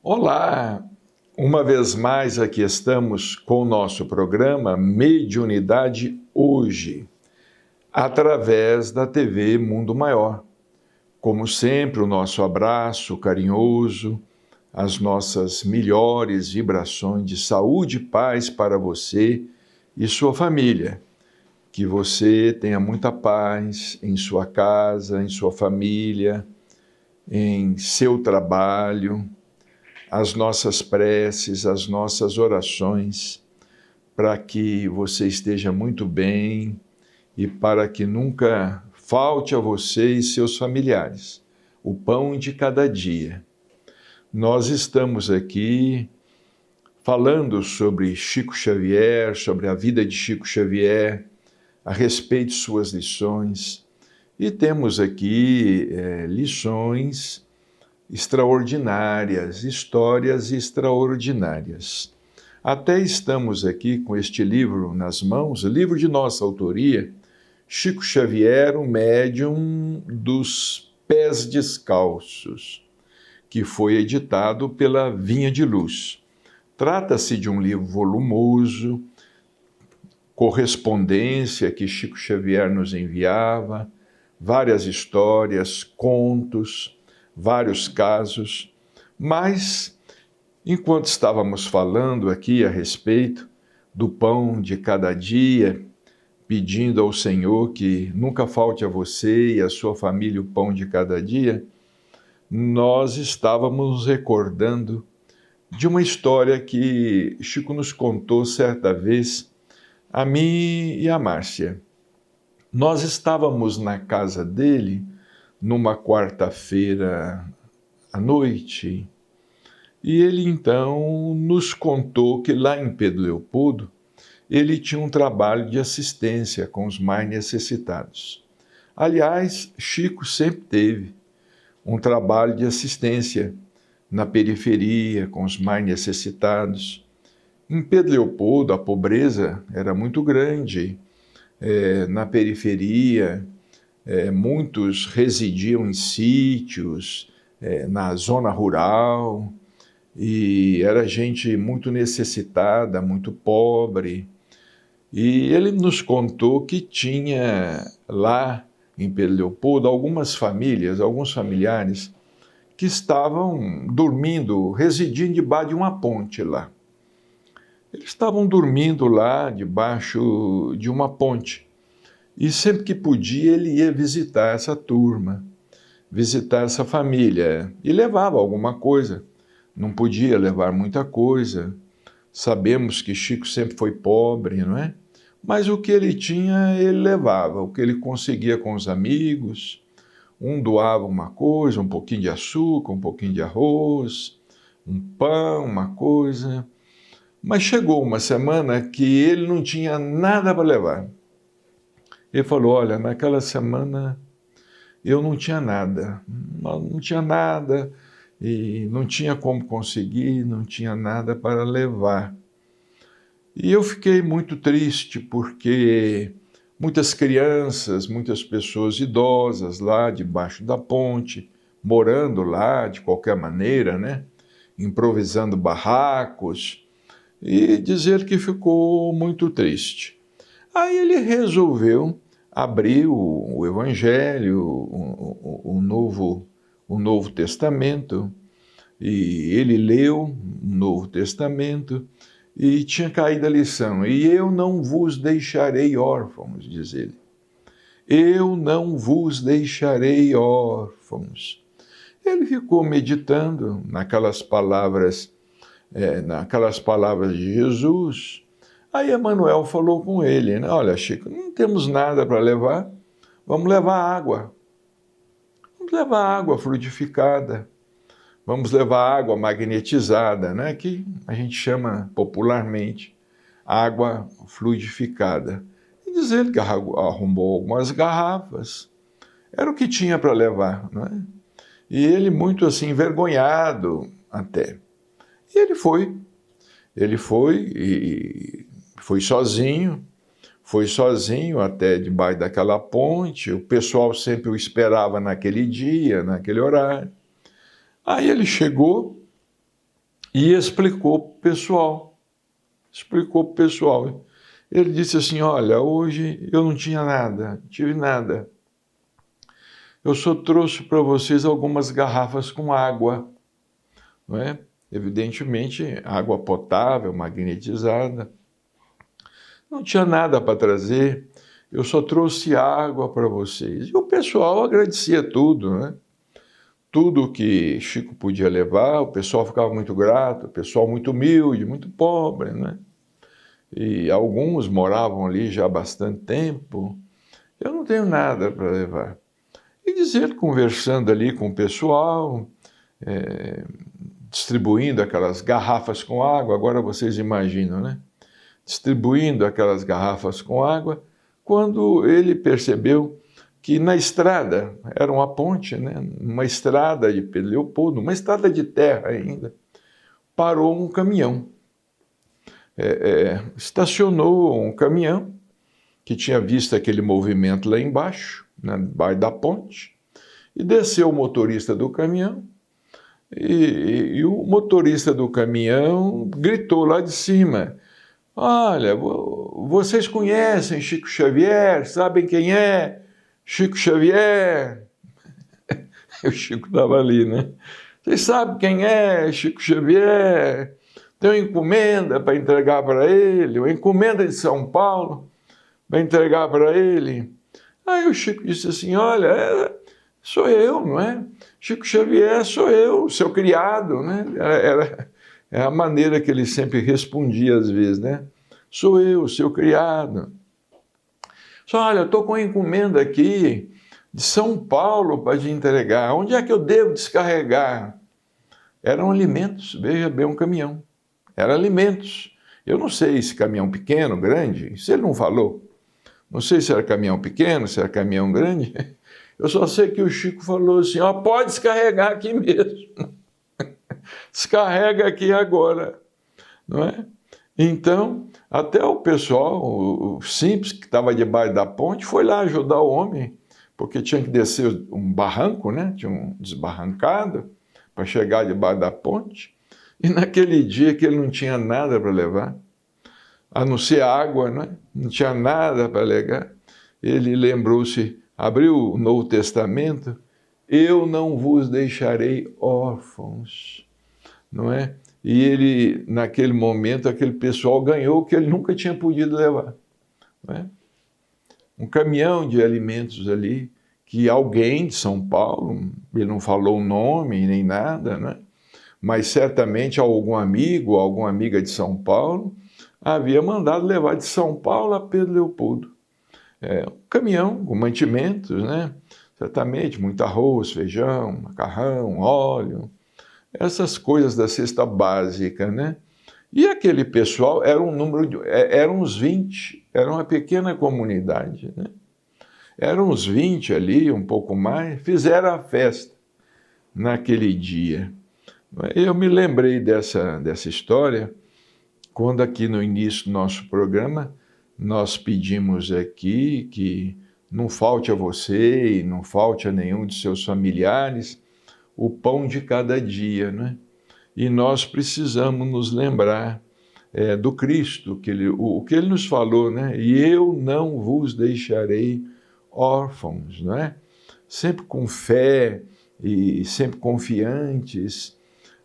Olá! Uma vez mais aqui estamos com o nosso programa Mediunidade Hoje, através da TV Mundo Maior. Como sempre, o nosso abraço carinhoso, as nossas melhores vibrações de saúde e paz para você e sua família. Que você tenha muita paz em sua casa, em sua família, em seu trabalho, as nossas preces, as nossas orações, para que você esteja muito bem e para que nunca falte a você e seus familiares o pão de cada dia. Nós estamos aqui falando sobre Chico Xavier, sobre a vida de Chico Xavier, a respeito de suas lições, e temos aqui lições extraordinárias, histórias extraordinárias. Até estamos aqui com este livro nas mãos, livro de nossa autoria, Chico Xavier, o médium dos pés descalços, que foi editado pela Vinha de Luz. Trata-se de um livro volumoso, correspondência que Chico Xavier nos enviava, várias histórias, contos, vários casos, mas enquanto estávamos falando aqui a respeito do pão de cada dia, pedindo ao Senhor que nunca falte a você e a sua família o pão de cada dia, nós estávamos nos recordando de uma história que Chico nos contou certa vez, a mim e a Márcia. Nós estávamos na casa dele numa quarta-feira à noite, e ele então nos contou que lá em Pedro Leopoldo ele tinha um trabalho de assistência com os mais necessitados. Aliás, Chico sempre teve um trabalho de assistência na periferia, com os mais necessitados. Em Pedro Leopoldo, a pobreza era muito grande, na periferia, muitos residiam em sítios, na zona rural, e era gente muito necessitada, muito pobre. E ele nos contou que tinha lá em Pedro Leopoldo algumas famílias, alguns familiares, que estavam dormindo, residindo debaixo de uma ponte lá. Eles estavam dormindo lá debaixo de uma ponte. E sempre que podia, ele ia visitar essa turma, visitar essa família, e levava alguma coisa. Não podia levar muita coisa. Sabemos que Chico sempre foi pobre, não é? Mas o que ele tinha, ele levava. O que ele conseguia com os amigos. Um doava uma coisa, um pouquinho de açúcar, um pouquinho de arroz, um pão, uma coisa. Mas chegou uma semana que ele não tinha nada para levar. Ele falou, olha, naquela semana eu não tinha nada e não tinha como conseguir, não tinha nada para levar. E eu fiquei muito triste porque muitas crianças, muitas pessoas idosas lá debaixo da ponte, morando lá de qualquer maneira, né? Improvisando barracos, e dizer que ficou muito triste. Aí ele resolveu abrir o Evangelho, o Novo Testamento, e ele leu o Novo Testamento e tinha caído a lição. E eu não vos deixarei órfãos, diz ele. Eu não vos deixarei órfãos. Ele ficou meditando naquelas palavras de Jesus. Aí Emmanuel falou com ele, né? Olha, Chico, não temos nada para levar, vamos levar água. Vamos levar água fluidificada, vamos levar água magnetizada, né? Que a gente chama popularmente água fluidificada. E diz ele que arrumou algumas garrafas, era o que tinha para levar, não é? E ele muito assim, envergonhado até. E ele foi e foi sozinho até debaixo daquela ponte, o pessoal sempre o esperava naquele dia, naquele horário. Aí ele chegou e explicou para o pessoal. Ele disse assim, olha, hoje eu não tinha nada, não tive nada. Eu só trouxe para vocês algumas garrafas com água, não é? Evidentemente, água potável, magnetizada. Não tinha nada para trazer, eu só trouxe água para vocês. E o pessoal agradecia tudo, né? Tudo que Chico podia levar, o pessoal ficava muito grato, o pessoal muito humilde, muito pobre, né? E alguns moravam ali já há bastante tempo. Eu não tenho nada para levar. E dizer, conversando ali com o pessoal, distribuindo aquelas garrafas com água, agora vocês imaginam, né? Distribuindo aquelas garrafas com água, quando ele percebeu que na estrada, era uma ponte, né? Uma estrada de Pedro Leopoldo, uma estrada de terra ainda, parou um caminhão. Estacionou um caminhão que tinha visto aquele movimento lá embaixo, né, debaixo da ponte, e desceu o motorista do caminhão, e o motorista do caminhão gritou lá de cima, olha, vocês conhecem Chico Xavier, sabem quem é Chico Xavier? O Chico estava ali, né? Vocês sabem quem é Chico Xavier? Tem uma encomenda para entregar para ele, uma encomenda de São Paulo para entregar para ele. Aí o Chico disse assim, olha, sou eu, não é? Chico Xavier sou eu, seu criado, né? É a maneira que ele sempre respondia às vezes, né? Sou eu, seu criado. Só, olha, eu estou com uma encomenda aqui de São Paulo para te entregar. Onde é que eu devo descarregar? Eram alimentos, veja bem, um caminhão. Eram alimentos. Eu não sei se caminhão pequeno, grande, isso ele não falou. Não sei se era caminhão pequeno, se era caminhão grande. Eu só sei que o Chico falou assim, ó, pode descarregar aqui mesmo. Descarrega aqui agora, não é? Então, até o pessoal, o simples que estava debaixo da ponte, foi lá ajudar o homem, porque tinha que descer um barranco, né? Tinha um desbarrancado para chegar debaixo da ponte. E naquele dia que ele não tinha nada para levar, a não ser água, né? Não tinha nada para levar, ele lembrou-se, abriu o Novo Testamento, eu não vos deixarei órfãos, não é? E ele, naquele momento, aquele pessoal ganhou o que ele nunca tinha podido levar, não é? Um caminhão de alimentos ali, que alguém de São Paulo, ele não falou o nome nem nada, né? Mas certamente algum amigo, alguma amiga de São Paulo, havia mandado levar de São Paulo a Pedro Leopoldo. Um caminhão com mantimentos, né? Certamente, muito arroz, feijão, macarrão, óleo, essas coisas da cesta básica, né? E aquele pessoal era um número de... eram uns 20, era uma pequena comunidade, né? Eram uns 20 ali, um pouco mais, fizeram a festa naquele dia. Eu me lembrei dessa história quando aqui no início do nosso programa nós pedimos aqui que não falte a você e não falte a nenhum de seus familiares o pão de cada dia, né? E nós precisamos nos lembrar do Cristo, o que Ele nos falou, né? E eu não vos deixarei órfãos, né? Sempre com fé e sempre confiantes,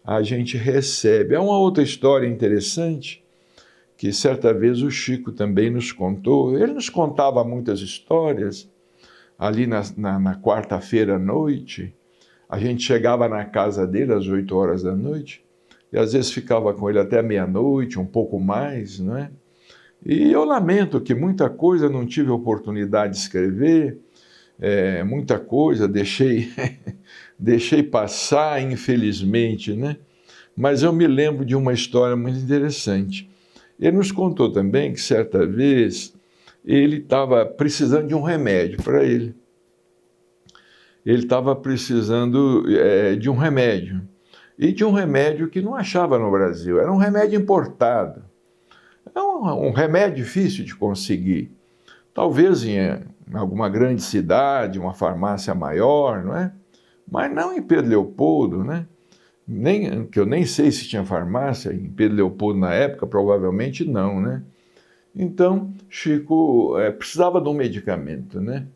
a gente recebe. É uma outra história interessante que certa vez o Chico também nos contou. Ele nos contava muitas histórias ali na quarta-feira à noite. A gente chegava na casa dele às 8 horas da noite e às vezes ficava com ele até meia-noite, um pouco mais, não é? E eu lamento que muita coisa não tive oportunidade de escrever, muita coisa deixei passar, infelizmente, né? Mas eu me lembro de uma história muito interessante. Ele nos contou também que certa vez ele estava precisando de um remédio para ele. Ele estava precisando de um remédio. E de um remédio que não achava no Brasil. Era um remédio importado. É um remédio difícil de conseguir. Talvez em alguma grande cidade, uma farmácia maior, não é? Mas não em Pedro Leopoldo, né? que eu nem sei se tinha farmácia em Pedro Leopoldo na época, provavelmente não, né? Então, Chico precisava de um medicamento, né?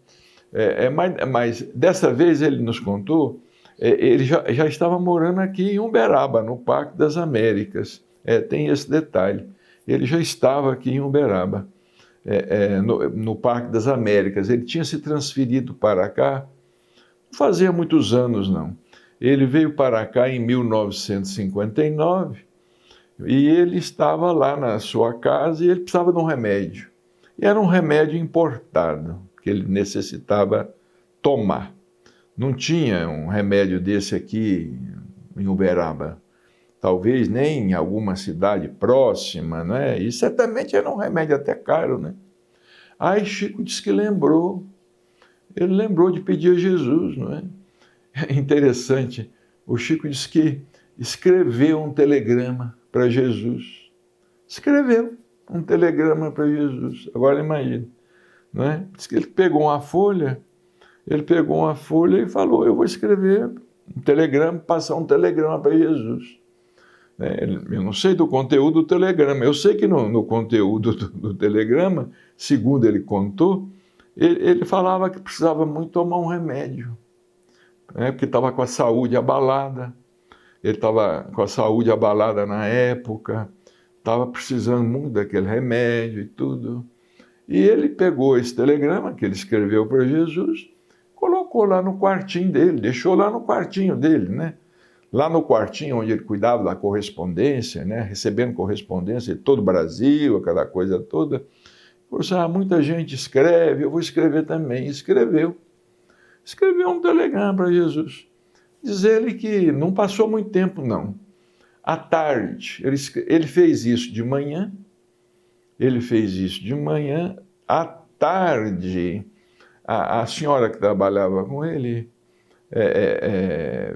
Mas dessa vez ele nos contou, ele já estava morando aqui em Uberaba, no Parque das Américas. Tem esse detalhe. Ele já estava aqui em Uberaba, no Parque das Américas. Ele tinha se transferido para cá, não fazia muitos anos, não. Ele veio para cá em 1959 e ele estava lá na sua casa e ele precisava de um remédio. E era um remédio importado, que ele necessitava tomar. Não tinha um remédio desse aqui em Uberaba. Talvez nem em alguma cidade próxima, né? E certamente era um remédio até caro, né? Aí Chico disse que lembrou. Ele lembrou de pedir a Jesus, não é? É interessante. O Chico disse que escreveu um telegrama para Jesus. Escreveu um telegrama para Jesus. Agora imagine, não é? Diz que ele pegou uma folha e falou: eu vou escrever um telegrama, passar um telegrama para Jesus. Eu não sei do conteúdo do telegrama, eu sei que no conteúdo do telegrama, segundo ele contou, ele falava que precisava muito tomar um remédio, porque estava com a saúde abalada, ele estava com a saúde abalada na época, estava precisando muito daquele remédio e tudo. E ele pegou esse telegrama que ele escreveu para Jesus, colocou lá no quartinho dele, deixou lá no quartinho dele, né? Lá no quartinho onde ele cuidava da correspondência, né? Recebendo correspondência de todo o Brasil, aquela coisa toda. Falou assim: muita gente escreve, eu vou escrever também. Escreveu um telegrama para Jesus. Diz ele que não passou muito tempo, não. À tarde, ele fez isso de manhã, à tarde, a senhora que trabalhava com ele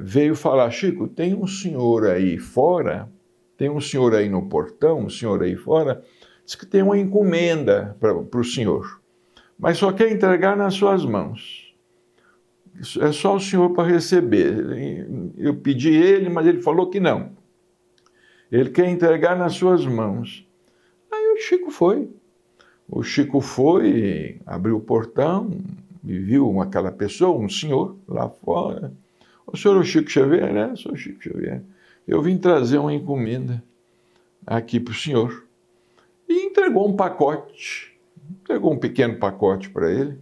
veio falar: Chico, tem um senhor aí fora, tem um senhor aí no portão, um senhor aí fora, diz que tem uma encomenda para o senhor, mas só quer entregar nas suas mãos. É só o senhor para receber. Eu pedi ele, mas ele falou que não. Ele quer entregar nas suas mãos. Aí o Chico foi. O Chico foi, abriu o portão e viu aquela pessoa, um senhor lá fora. O senhor é o Chico Xavier? Sou o Chico Xavier. Eu vim trazer uma encomenda aqui para o senhor. E entregou um pacote. Entregou um pequeno pacote para ele.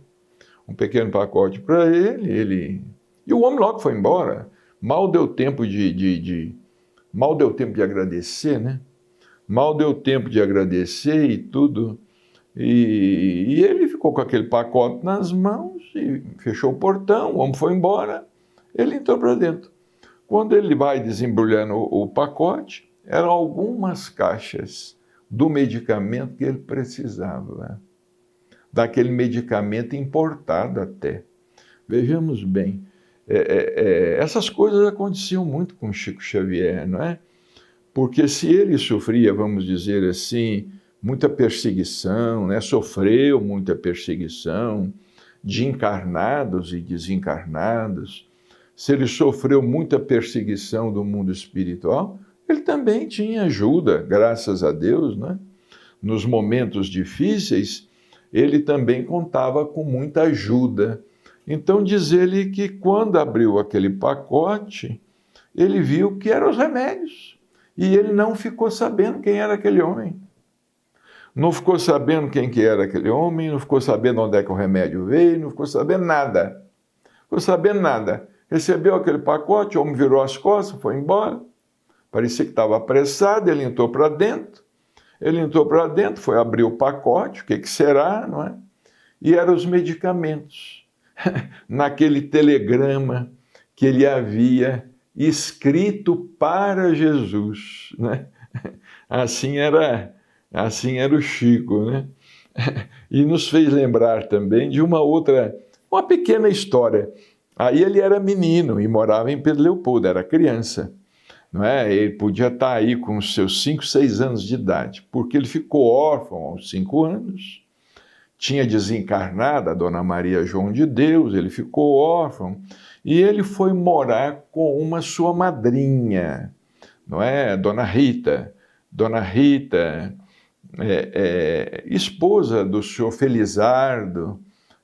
E o homem logo foi embora. Mal deu tempo de agradecer, né? Mal deu tempo de agradecer e tudo. E ele ficou com aquele pacote nas mãos e fechou o portão, o homem foi embora, ele entrou para dentro. Quando ele vai desembrulhando o pacote, eram algumas caixas do medicamento que ele precisava, daquele medicamento importado até. Vejamos bem, essas coisas aconteciam muito com Chico Xavier, não é? Porque se ele sofria, vamos dizer assim, muita perseguição, né? Sofreu muita perseguição de encarnados e desencarnados, se ele sofreu muita perseguição do mundo espiritual, ele também tinha ajuda, graças a Deus, né? Nos momentos difíceis, ele também contava com muita ajuda. Então diz ele que quando abriu aquele pacote, ele viu que eram os remédios. E ele não ficou sabendo quem era aquele homem. Não ficou sabendo quem que era aquele homem, não ficou sabendo onde é que o remédio veio, não ficou sabendo nada. Ficou sabendo nada. Recebeu aquele pacote, o homem virou as costas, foi embora. Parecia que estava apressado, ele entrou para dentro. Foi abrir o pacote, o que será, não é? E eram os medicamentos. Naquele telegrama que ele havia escrito para Jesus, né? Assim era o Chico, né? E nos fez lembrar também de uma pequena história. Aí ele era menino e morava em Pedro Leopoldo, era criança, não é? Ele podia estar aí com os seus 5, 6 anos de idade, porque ele ficou órfão aos 5 anos, tinha desencarnado a Dona Maria João de Deus, ele ficou órfão, e ele foi morar com uma sua madrinha, não é? Dona Rita. Dona Rita, esposa do senhor Felizardo,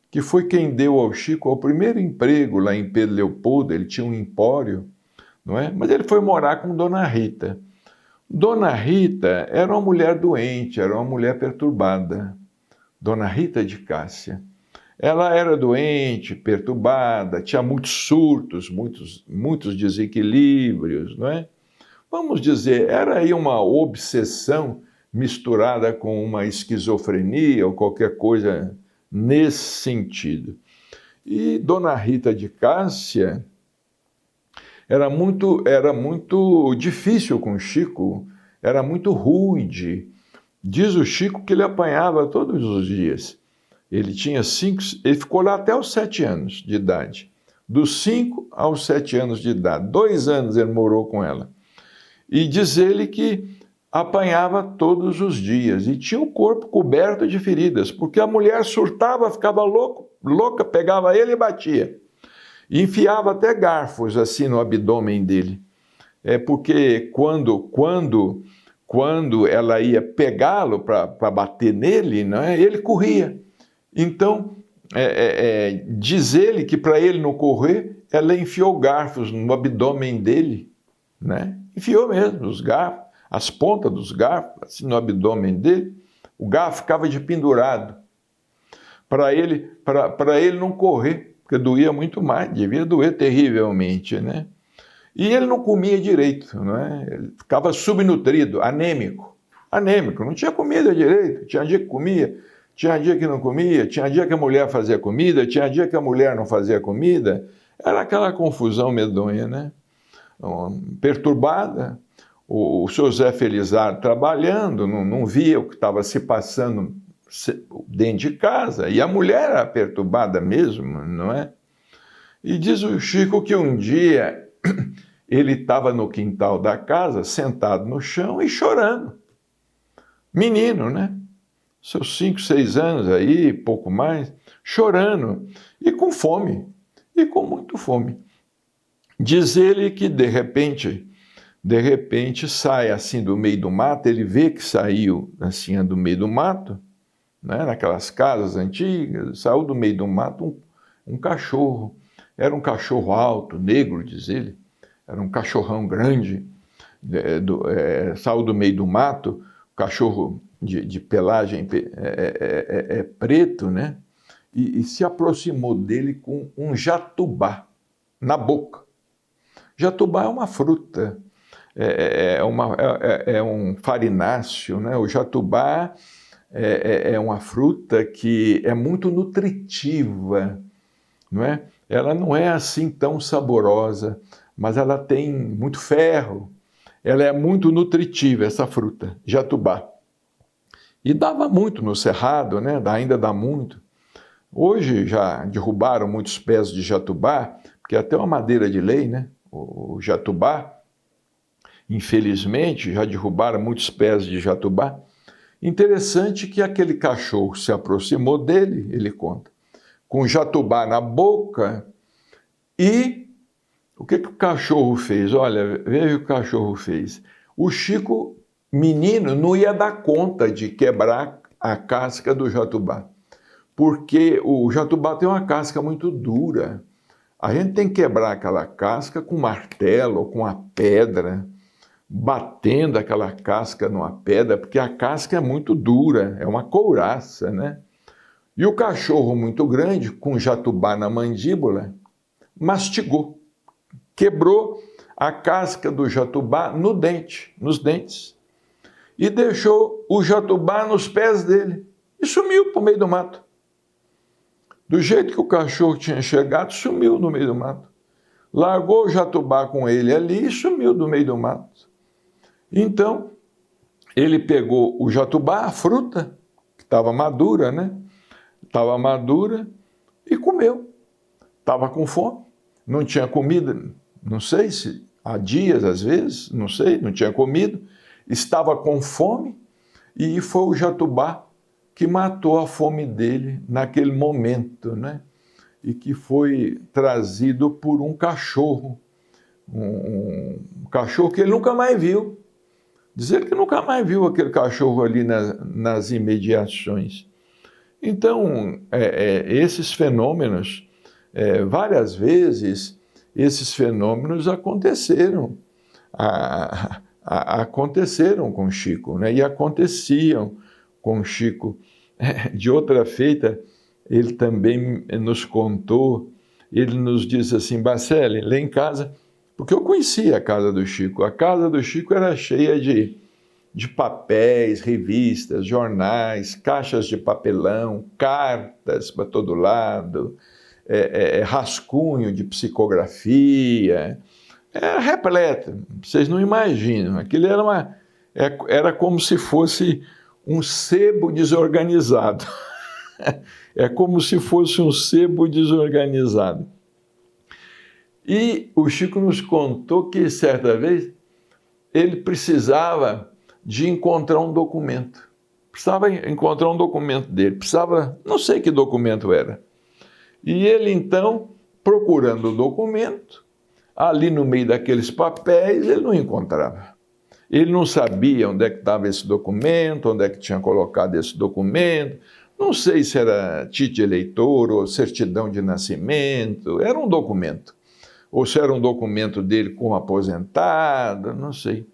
que foi quem deu ao Chico o primeiro emprego lá em Pedro Leopoldo. Ele tinha um empório, não é? Mas ele foi morar com Dona Rita. Dona Rita era uma mulher doente, era uma mulher perturbada. Dona Rita de Cássia. Ela era doente, perturbada, tinha muitos surtos, muitos desequilíbrios, não é? Vamos dizer, era aí uma obsessão misturada com uma esquizofrenia ou qualquer coisa nesse sentido. E Dona Rita de Cássia era muito difícil com Chico, era muito rude. Diz o Chico que ele apanhava todos os dias. Ele ficou lá até os 7 anos de idade. Dos 5 aos 7 anos de idade. 2 anos ele morou com ela. E diz ele que apanhava todos os dias e tinha o corpo coberto de feridas, porque a mulher surtava, ficava louca, pegava ele e batia. E enfiava até garfos assim no abdômen dele. Porque quando ela ia pegá-lo para bater nele, não é? Ele corria. Então, diz ele que para ele não correr, ela enfiou garfos no abdômen dele, né? Enfiou mesmo os garfos, as pontas dos garfos, assim, no abdômen dele. O garfo ficava de pendurado, para ele não correr, porque doía muito mais, devia doer terrivelmente, né? E ele não comia direito, não é? Ele ficava subnutrido, anêmico, não tinha comida direito, tinha dia que comia, tinha dia que não comia, tinha dia que a mulher fazia comida, tinha dia que a mulher não fazia comida, era aquela confusão medonha, né? Perturbada, o seu Zé Felizardo trabalhando, não via o que estava se passando dentro de casa, e a mulher era perturbada mesmo, não é? E diz o Chico que um dia ele estava no quintal da casa, sentado no chão e chorando. Menino, né? Seus 5, 6 anos aí, pouco mais, chorando e com fome, e com muito fome. Diz ele que de repente sai assim do meio do mato, ele vê que saiu assim do meio do mato, né, naquelas casas antigas, saiu do meio do mato um cachorro. Era um cachorro alto, negro, diz ele, era um cachorrão grande, saiu do meio do mato, cachorro de pelagem preto, né, e se aproximou dele com um jatubá na boca. Jatubá é uma fruta, um farináceo, né? O jatubá é uma fruta que é muito nutritiva, não é? Ela não é assim tão saborosa, mas ela tem muito ferro, ela é muito nutritiva, essa fruta, jatubá. E dava muito no cerrado, né? Ainda dá muito. Hoje já derrubaram muitos pés de jatubá, porque é até uma madeira de lei, né? O jatubá, infelizmente, já derrubaram muitos pés de jatubá. Interessante que aquele cachorro se aproximou dele, ele conta, com jatubá na boca, e o que o cachorro fez? Olha, veja o que o cachorro fez. O Chico, menino, não ia dar conta de quebrar a casca do jatubá, porque o jatubá tem uma casca muito dura. A gente tem que quebrar aquela casca com martelo ou com a pedra, batendo aquela casca numa pedra, porque a casca é muito dura, é uma couraça, né? E o cachorro muito grande, com jatubá na mandíbula, mastigou, quebrou a casca do jatubá nos dentes, e deixou o jatubá nos pés dele, e sumiu para o meio do mato. Do jeito que o cachorro tinha chegado, sumiu no meio do mato. Largou o jatubá com ele ali e sumiu do meio do mato. Então, ele pegou o jatubá, a fruta, que estava madura, né? Estava madura, e comeu. Estava com fome, não tinha comida, não sei se há dias, às vezes, não sei, não tinha comido. Estava com fome, e foi o jatubá que matou a fome dele naquele momento, né? e que foi trazido por um cachorro, um cachorro que ele nunca mais viu. Dizer que nunca mais viu aquele cachorro ali nas imediações. Então, esses fenômenos, várias vezes, esses fenômenos aconteceram. Aconteceram com Chico, né? E aconteciam com Chico. De outra feita, ele também nos contou, ele nos disse assim, Bacelli, lá em casa, porque eu conhecia a casa do Chico. A casa do Chico era cheia de papéis, revistas, jornais, caixas de papelão, cartas para todo lado, rascunho de psicografia, repleto. Vocês não imaginam. Aquilo era como se fosse um sebo desorganizado. É como se fosse um sebo desorganizado. E o Chico nos contou que, certa vez, ele precisava de encontrar um documento. Precisava encontrar um documento dele. Não sei que documento era. E ele, então, procurando o documento, ali no meio daqueles papéis, ele não encontrava. Ele não sabia onde é que estava esse documento, onde é que tinha colocado esse documento. Não sei se era título de eleitor ou certidão de nascimento. Era um documento. Ou se era um documento dele como aposentado, não sei.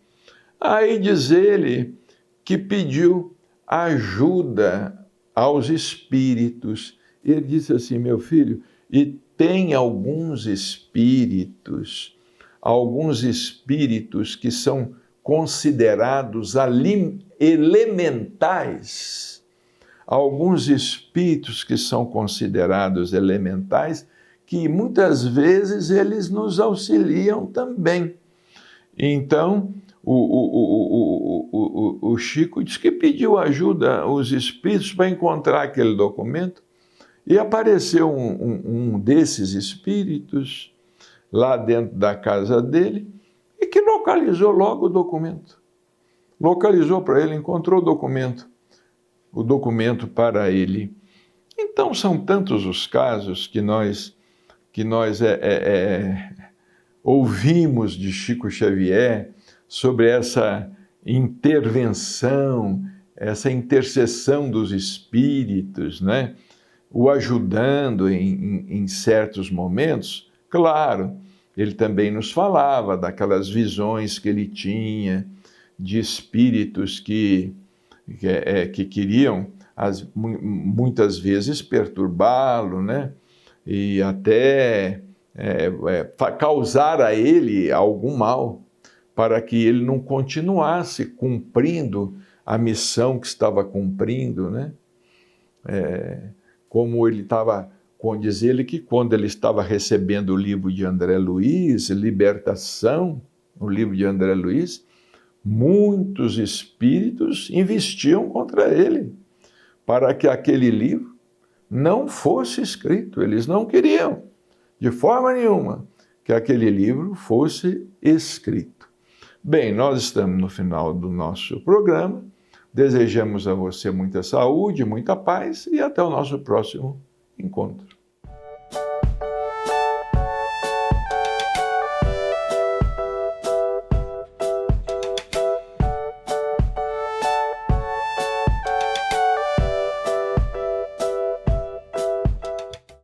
Aí diz ele que pediu ajuda aos espíritos. Ele disse assim, meu filho, e tem alguns espíritos que são considerados elementais. Alguns espíritos que são considerados elementais, que muitas vezes eles nos auxiliam também. Então, o Chico disse que pediu ajuda aos espíritos para encontrar aquele documento, e apareceu um desses espíritos lá dentro da casa dele, e que localizou logo o documento. Localizou para ele, encontrou o documento para ele. Então, são tantos os casos que nós ouvimos de Chico Xavier sobre essa intervenção, essa intercessão dos espíritos, né? O ajudando em certos momentos. Claro, ele também nos falava daquelas visões que ele tinha de espíritos que queriam muitas vezes perturbá-lo, né? E até causar a ele algum mal, para que ele não continuasse cumprindo a missão que estava cumprindo, né? Como ele estava, diz ele que quando ele estava recebendo o livro de André Luiz, Libertação, o livro de André Luiz, muitos espíritos investiam contra ele, para que aquele livro não fosse escrito. Eles não queriam, de forma nenhuma, que aquele livro fosse escrito. Bem, nós estamos no final do nosso programa. Desejamos a você muita saúde, muita paz e até o nosso próximo encontro.